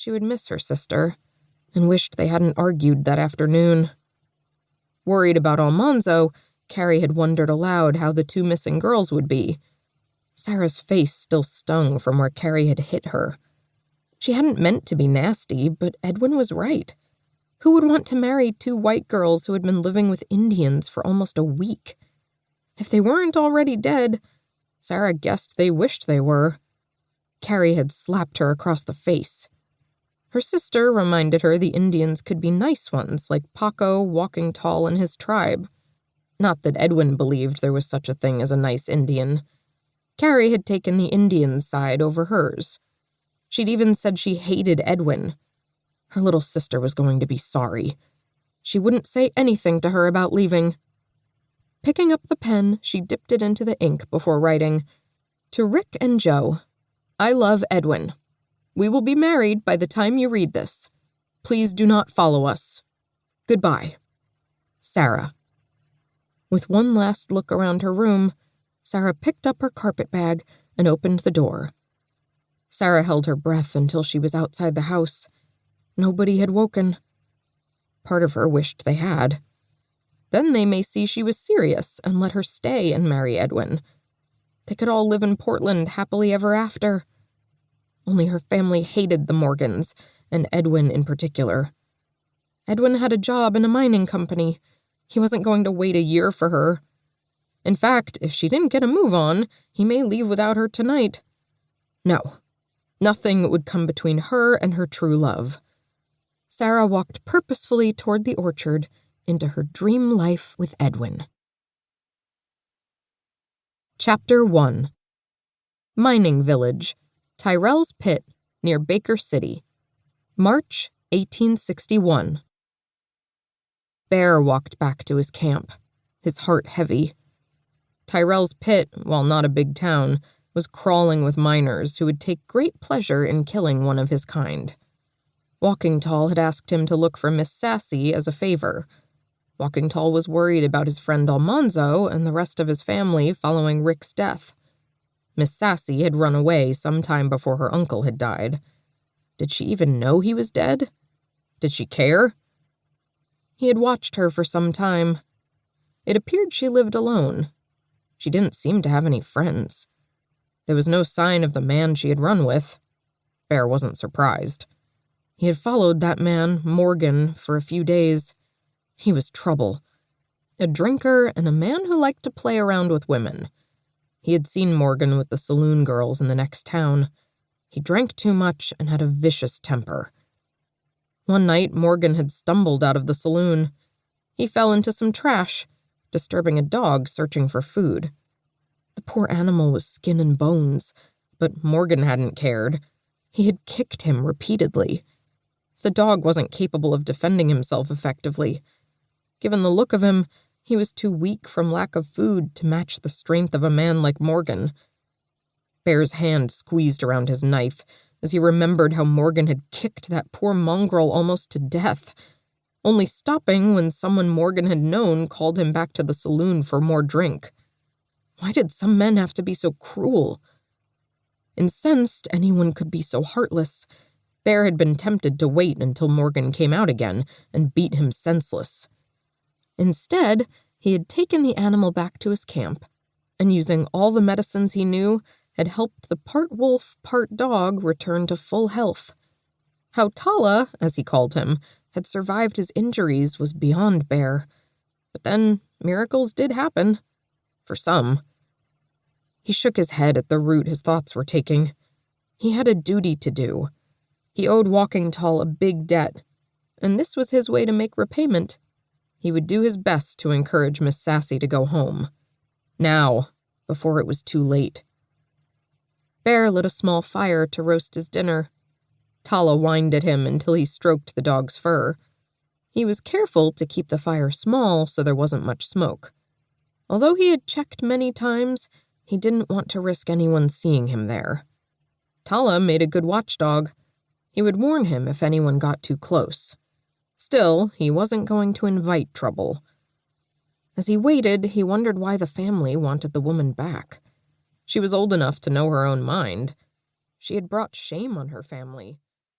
She would miss her sister, and wished they hadn't argued that afternoon. Worried about Almanzo, Carrie had wondered aloud how the two missing girls would be. Sarah's face still stung from where Carrie had hit her. She hadn't meant to be nasty, but Edwin was right. Who would want to marry two white girls who had been living with Indians for almost a week? If they weren't already dead, Sarah guessed they wished they were. Carrie had slapped her across the face. Her sister reminded her the Indians could be nice ones, like Paco, Walking Tall, and his tribe. Not that Edwin believed there was such a thing as a nice Indian. Carrie had taken the Indians' side over hers. She'd even said she hated Edwin. Her little sister was going to be sorry. She wouldn't say anything to her about leaving. Picking up the pen, she dipped it into the ink before writing, "To Rick and Joe, I love Edwin. We will be married by the time you read this. Please do not follow us. Goodbye. Sarah." With one last look around her room, Sarah picked up her carpet bag and opened the door. Sarah held her breath until she was outside the house. Nobody had woken. Part of her wished they had. Then they may see she was serious and let her stay and marry Edwin. They could all live in Portland happily ever after. Only her family hated the Morgans, and Edwin in particular. Edwin had a job in a mining company. He wasn't going to wait a year for her. In fact, if she didn't get a move on, he may leave without her tonight. No, nothing would come between her and her true love. Sarah walked purposefully toward the orchard into her dream life with Edwin. Chapter 1. Mining Village, Tyrell's Pit, near Baker City. March 1861. Bear walked back to his camp, his heart heavy. Tyrell's Pit, while not a big town, was crawling with miners who would take great pleasure in killing one of his kind. Walking Tall had asked him to look for Miss Sassy as a favor. Walking Tall was worried about his friend Almanzo and the rest of his family following Rick's death. Miss Sassy had run away some time before her uncle had died. Did she even know he was dead? Did she care? He had watched her for some time. It appeared she lived alone. She didn't seem to have any friends. There was no sign of the man she had run with. Bear wasn't surprised. He had followed that man, Morgan, for a few days. He was trouble. A drinker and a man who liked to play around with women. He had seen Morgan with the saloon girls in the next town. He drank too much and had a vicious temper. One night, Morgan had stumbled out of the saloon. He fell into some trash, disturbing a dog searching for food. The poor animal was skin and bones, but Morgan hadn't cared. He had kicked him repeatedly. The dog wasn't capable of defending himself effectively. Given the look of him, he was too weak from lack of food to match the strength of a man like Morgan. Bear's hand squeezed around his knife as he remembered how Morgan had kicked that poor mongrel almost to death, only stopping when someone Morgan had known called him back to the saloon for more drink. Why did some men have to be so cruel? Incensed anyone could be so heartless, Bear had been tempted to wait until Morgan came out again and beat him senseless. Instead, he had taken the animal back to his camp, and using all the medicines he knew, had helped the part wolf, part dog return to full health. How Tala, as he called him, had survived his injuries was beyond Bear. But then, miracles did happen. For some. He shook his head at the route his thoughts were taking. He had a duty to do. He owed Walking Tall a big debt, and this was his way to make repayment. He would do his best to encourage Miss Sassy to go home. Now, before it was too late. Bear lit a small fire to roast his dinner. Tala whined at him until he stroked the dog's fur. He was careful to keep the fire small so there wasn't much smoke. Although he had checked many times, he didn't want to risk anyone seeing him there. Tala made a good watchdog. He would warn him if anyone got too close. Still, he wasn't going to invite trouble. As he waited, he wondered why the family wanted the woman back. She was old enough to know her own mind. She had brought shame on her family.